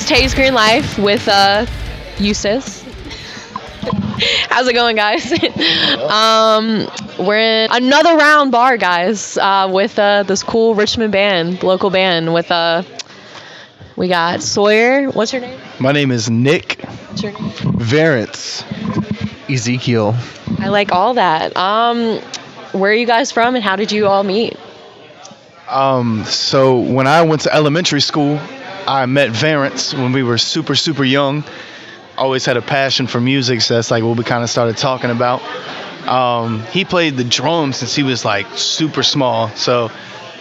TaysGreenLife with Eüstace. How's it going, guys? We're in another round bar, guys, with this cool Richmond band, local band. With we got Sawyer. What's your name? My name is Nick. What's your name? Varence. Ezekiel. I like all that. Where are you guys from, and how did you all meet? So when I went to elementary school, I met Varence when we were super, super young. Always had a passion for music, so that's like what we kind of started talking about. He played the drums since he was like super small,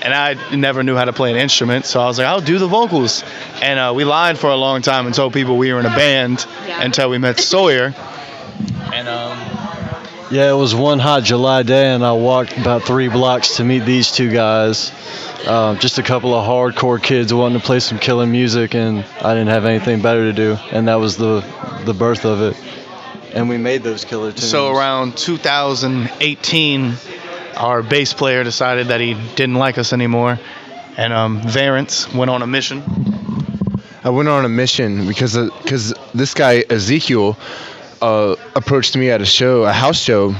and I never knew how to play an instrument, so I was like, I'll do the vocals. And we lied for a long time and told people we were in a band until we met Sawyer. And yeah, it was one hot July day, and I walked about 3 blocks to meet these two guys. Just a couple of hardcore kids wanting to play some killer music, and I didn't have anything better to do, and that was the birth of it. And we made those killer tunes. So around 2018, our bass player decided that he didn't like us anymore, and Varence went on a mission. I went on a mission because this guy Ezekiel approached me at a house show,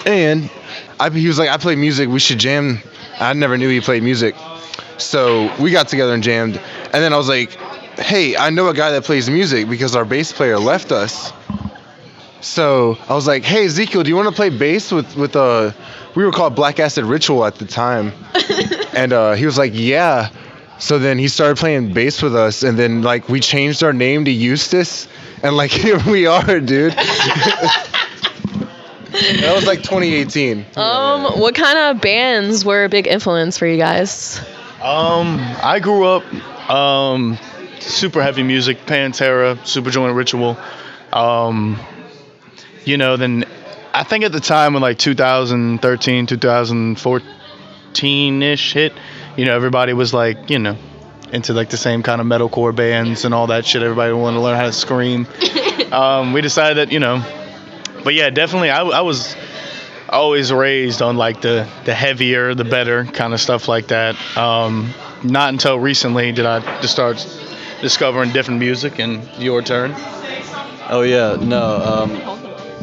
and he was like, I play music, we should jam. I never knew he played music, so we got together and jammed. And then I was like, hey, I know a guy that plays music because our bass player left us. So I was like, hey, Ezekiel, do you want to play bass with we were called Black Acid Ritual at the time. And he was like, yeah. So then he started playing bass with us, and then like we changed our name to Eüstace, and like here we are, dude. That was like 2018. What kind of bands were a big influence for you guys? I grew up super heavy music, Pantera, Superjoint Ritual. Then I think at the time when like 2013, 2014-ish hit, everybody was like, into like the same kind of metalcore bands and all that shit. Everybody wanted to learn how to scream. We decided that, but yeah, definitely I was always raised on like the heavier, the better kind of stuff like that. Not until recently did I just start discovering different music. And your turn. Oh yeah, no.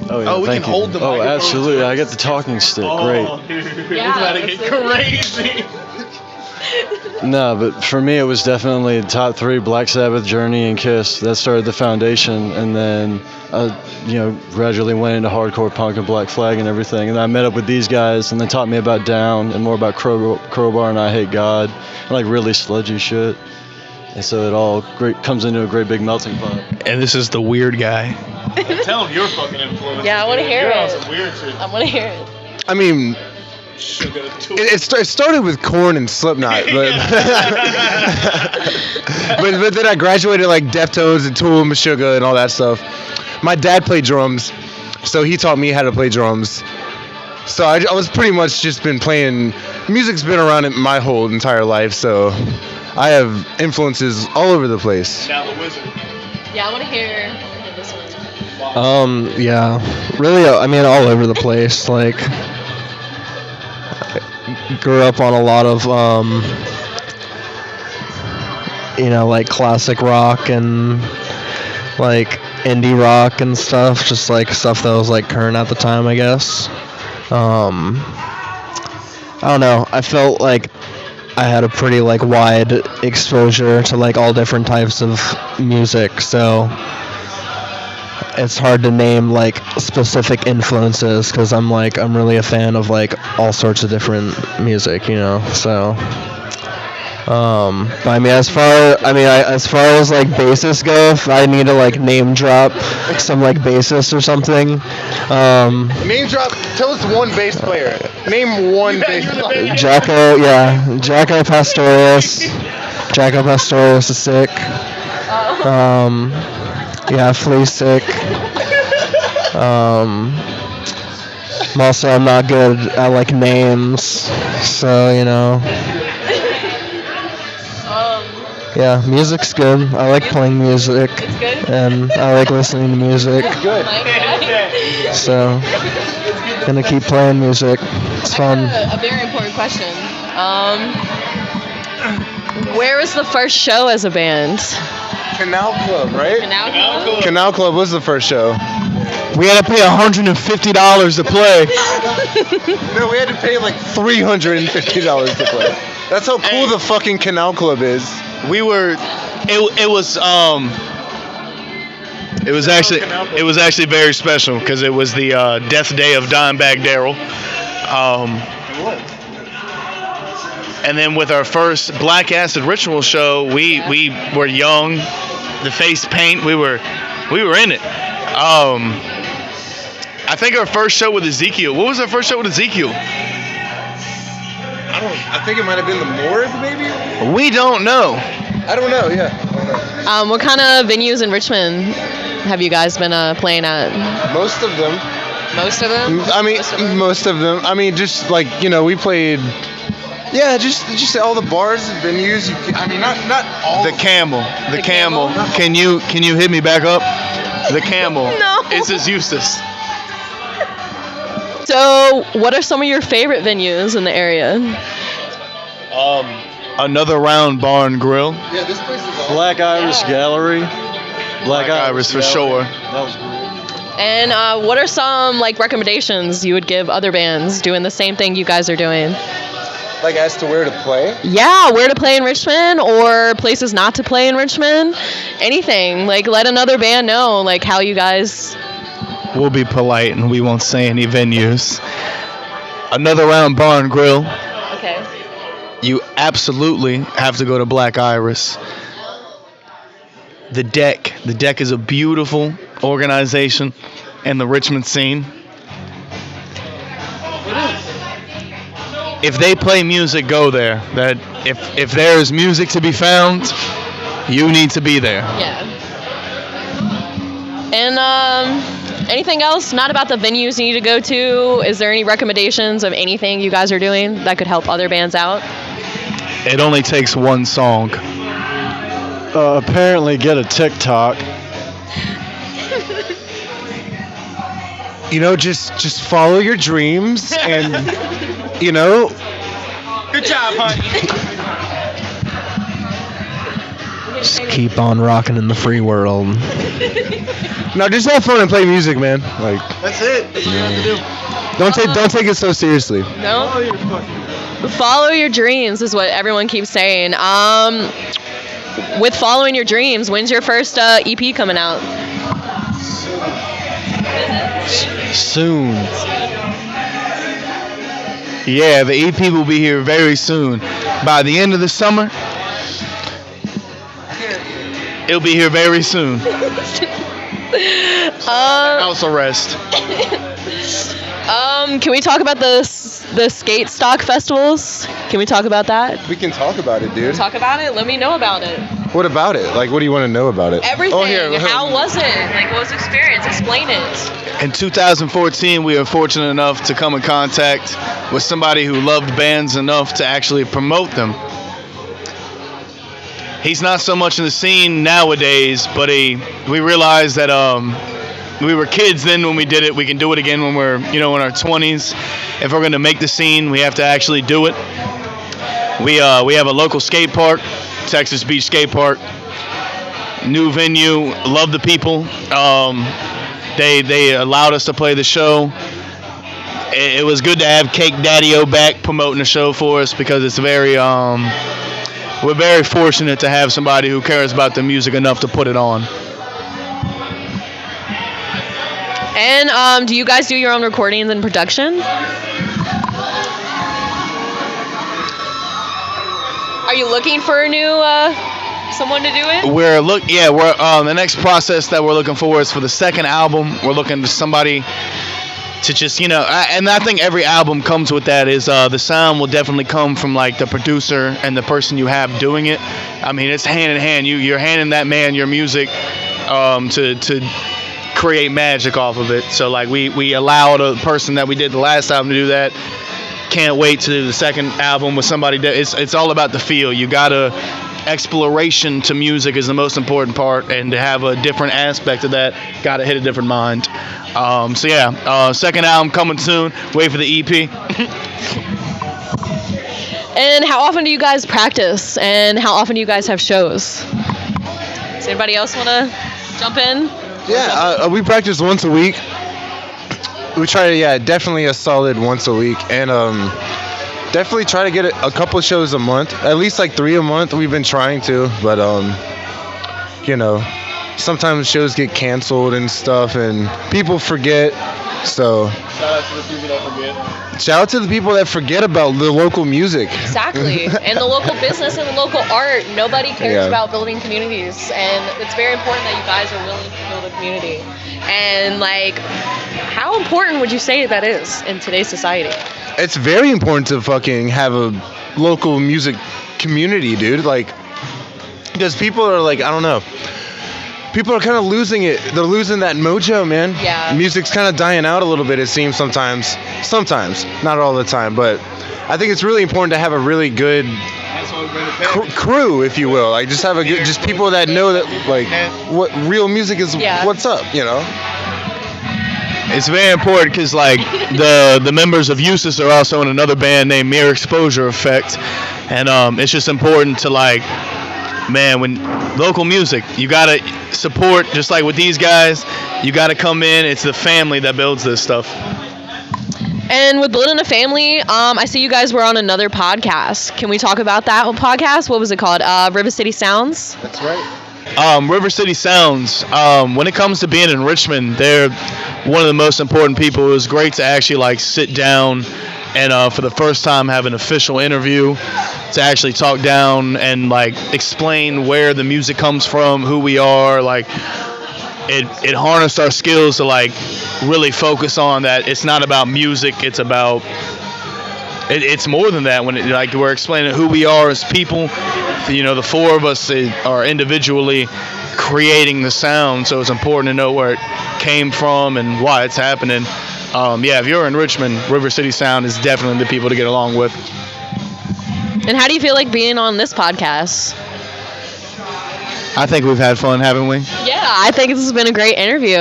Oh yeah, we thank can you. hold the Oh, microphone. Absolutely. I get the talking stick. Great. Dude, it's about to get crazy. No, but for me, it was definitely the top 3: Black Sabbath, Journey, and Kiss. That started the foundation, and then gradually went into hardcore punk and Black Flag and everything. And I met up with these guys, and they taught me about Down and more about Crowbar and I Hate God, and like really sludgy shit. And so it all comes into a great big melting pot. And this is the weird guy. Tell him your fucking influence. Yeah, I want to hear You're it. on some weird shit. I want to hear it. I mean, it started with Korn and Slipknot, but but then I graduated like Deftones and Tool and Meshuggah and all that stuff. My dad played drums, so he taught me how to play drums. So I was pretty much just been playing. Music's been around in my whole entire life, so I have influences all over the place. Now the wizard. Yeah, I want to hear this one. Yeah, really, I mean, all over the place. Like, grew up on a lot of, like classic rock and like indie rock and stuff. Just like stuff that was like current at the time, I guess. I don't know. I felt like I had a pretty like wide exposure to like all different types of music, so it's hard to name like specific influences because I'm really a fan of like all sorts of different music, so but I mean as far as like bassists go, if I need to like name drop some like bassist or something, Name drop. Tell us one bass player. Name one bass player. Jacko Pastorius. Jacko Pastorius is sick. Yeah, Flea's sick. I'm not good at like names, so yeah, music's good. I like playing music. It's good? And I like listening to music. Oh my God. So, gonna keep playing music. It's fun. A very important question. Where was the first show as a band? Canal Club, right? Canal. Canal Club was the first show. We had to pay $150 to play. No, we had to pay like $350 to play. That's how cool the fucking Canal Club is. We were, it was actually very special because it was the death day of Dimebag Darrell. And then with our first Black Acid Ritual show, we were young, the face paint, we were in it. I think our first show with Ezekiel. What was our first show with Ezekiel? I think it might have been the Morgue, maybe? We don't know. I don't know, yeah. What kind of venues in Richmond have you guys been playing at? Most of them. Most of them? I mean, most of them. I mean, just like, we played... Yeah, just all the bars and venues. Not all. The Camel. The Camel. Can you hit me back up? The Camel. No. It's his Eüstace. So, what are some of your favorite venues in the area? Another Round Bar and Grill. Yeah, this place is awesome. Black Iris Gallery. Black Iris for sure. That was great. And what are some recommendations you would give other bands doing the same thing you guys are doing? Like as to where to play? Yeah, where to play in Richmond or places not to play in Richmond. Anything. Let another band know how you guys... We'll be polite and we won't say any venues. Another Round Bar and Grill. Okay. You absolutely have to go to Black Iris. The Deck. The Deck is a beautiful organization in the Richmond scene. If they play music, go there. That if there is music to be found, you need to be there. Yeah. And anything else? Not about the venues you need to go to. Is there any recommendations of anything you guys are doing that could help other bands out? It only takes one song. Apparently get a TikTok. Just follow your dreams and, Good job, honey. Just keep on rocking in the free world. No, just have fun and play music, man. That's it. That's what you have to do. Don't take it so seriously. No? Follow your dreams is what everyone keeps saying. With following your dreams, when's your first EP coming out? Soon. Yeah, the EP will be here very soon. By the end of the summer, it'll be here very soon. House arrest. Can we talk about the Skatestock festivals? Can we talk about that? We can talk about it, dude. Talk about it? Let me know about it. What about it? What do you want to know about it? Everything. Oh, here. How was it? What was the experience? Explain it. In 2014, we were fortunate enough to come in contact with somebody who loved bands enough to actually promote them. He's not so much in the scene nowadays, but we realized that we were kids then when we did it. We can do it again when we're in our 20s. If we're going to make the scene, we have to actually do it. We have a local skate park, Texas Beach Skate Park. New venue, love the people. They allowed us to play the show. It was good to have Cake Daddy-O back promoting the show for us because it's we're very fortunate to have somebody who cares about the music enough to put it on. And do you guys do your own recordings and production? Are you looking for a new someone to do it? We're the next process that we're looking for is for the second album. We're looking for somebody to just and I think every album comes with that is the sound will definitely come from the producer and the person you have doing it. I mean, it's hand in hand. You're handing that man your music to create magic off of it. So we allowed a person that we did the last album to do that. Can't wait to do the second album with somebody that it's all about the feel. You gotta exploration to music is the most important part, and to have a different aspect of that, gotta hit a different mind. Second album coming soon. Wait for the EP. And how often do you guys practice? And how often do you guys have shows? Does anybody else want to jump in? Yeah, we practice once a week. We try to, definitely a solid once a week, and definitely try to get a couple shows a month, at least like 3 a month. We've been trying to, but sometimes shows get canceled and stuff, and people forget. So shout out to the people that forget about the local music. Exactly. And the local business and the local art. Nobody cares about building communities. And it's very important that you guys are willing to build a community. And, like, how important would you say that is in today's society? It's very important to fucking have a local music community, dude. Like, because people are like, I don't know. People are kind of losing it. They're losing that mojo, man. Yeah. Music's kind of dying out a little bit, it seems sometimes. Sometimes. Not all the time. But I think it's really important to have a really good crew, if you will. Like, just have just people that know that, like, what real music is, what's up, you know? It's very important because, like, the members of Eüstace are also in another band named Mere Exposure Effect. And it's just important to, like, man, when local music, you gotta support, just like with these guys, you gotta come in. It's the family that builds this stuff. And with building a family, I see you guys were on another podcast. Can we talk about that podcast? What was it called? River City Sounds? That's right. River City Sounds, when it comes to being in Richmond, they're one of the most important people. It was great to actually, like, sit down and for the first time have an official interview to actually talk down and, like, explain where the music comes from, who we are. Like, it harnessed our skills to, like, really focus on that it's not about music, it's about it's more than that. When like we're explaining who we are as people, the 4 of us are individually creating the sound, so it's important to know where it came from and why it's happening. If you're in Richmond, River City Sound is definitely the people to get along with. And how do you feel like being on this podcast? I think we've had fun, haven't we? Yeah, I think this has been a great interview.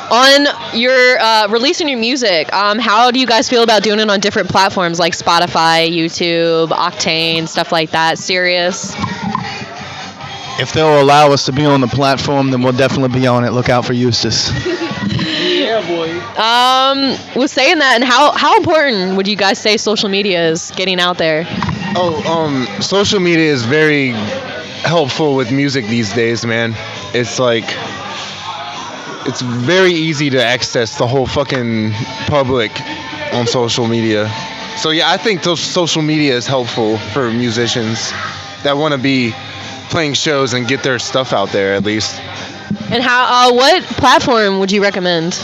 On your releasing your music, how do you guys feel about doing it on different platforms like Spotify, YouTube, Octane, stuff like that? Sirius? If they'll allow us to be on the platform, then we'll definitely be on it. Look out for Eüstace. Yeah, boy. With saying that, and how important would you guys say social media is getting out there? Social media is very helpful with music these days, man. It's like, it's very easy to access the whole fucking public on social media. So yeah, I think social media is helpful for musicians that want to be playing shows and get their stuff out there at least. And what platform would you recommend?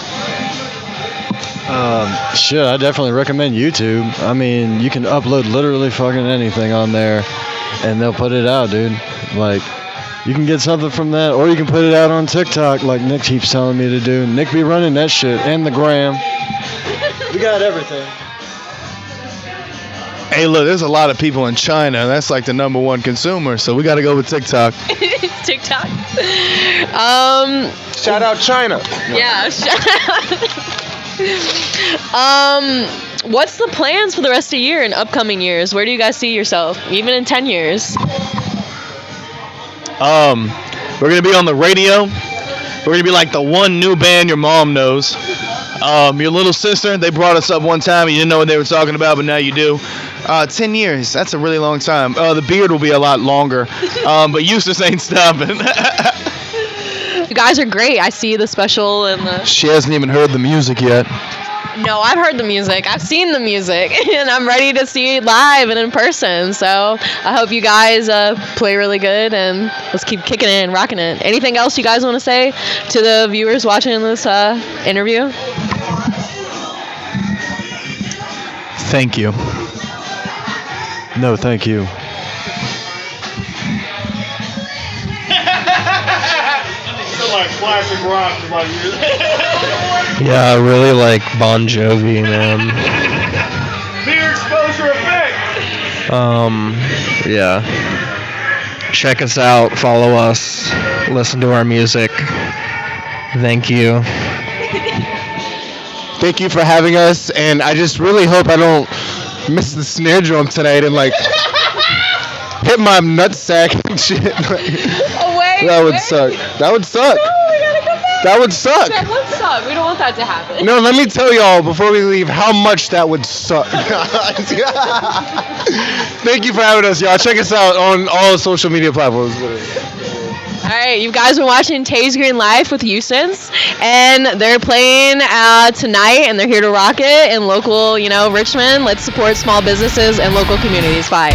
I definitely recommend YouTube. I mean, you can upload literally fucking anything on there, and they'll put it out, dude. Like, you can get something from that, or you can put it out on TikTok, like Nick keeps telling me to do. Nick be running that shit, and the gram. We got everything. Hey, look, there's a lot of people in China. That's like the #1 consumer, so we got to go with TikTok. TikTok. Shout out China. Yeah. What's the plans for the rest of the year and upcoming years? Where do you guys see yourself, even in 10 years? We're gonna be on the radio. We're gonna be like the one new band your mom knows. Your little sister, they brought us up one time and you didn't know what they were talking about, but now you do. 10 years, that's a really long time. The beard will be a lot longer, but Eüstace ain't stopping. You guys are great. I see the special and the... She hasn't even heard the music yet. No, I've heard the music. I've seen the music, and I'm ready to see it live and in person. So I hope you guys play really good, and let's keep kicking it and rocking it. Anything else you guys want to say to the viewers watching this interview? Thank you. No, thank you. Like classic rock, like Yeah, I really like Bon Jovi, man. Mere Exposure Effect. Yeah. Check us out, follow us, listen to our music. Thank you. Thank you for having us, and I just really hope I don't miss the snare drum tonight and like hit my nutsack and shit. Oh, wait. That would wait. suck. That would suck. No, we gotta come back. That would suck. That would suck. We don't want that to happen. No, let me tell y'all before we leave how much that would suck. Thank you for having us, y'all. Check us out on all social media platforms. All right, you guys are watching TaysGreenLife with Eüstace, and they're playing tonight, and they're here to rock it in local, Richmond. Let's support small businesses and local communities. Bye.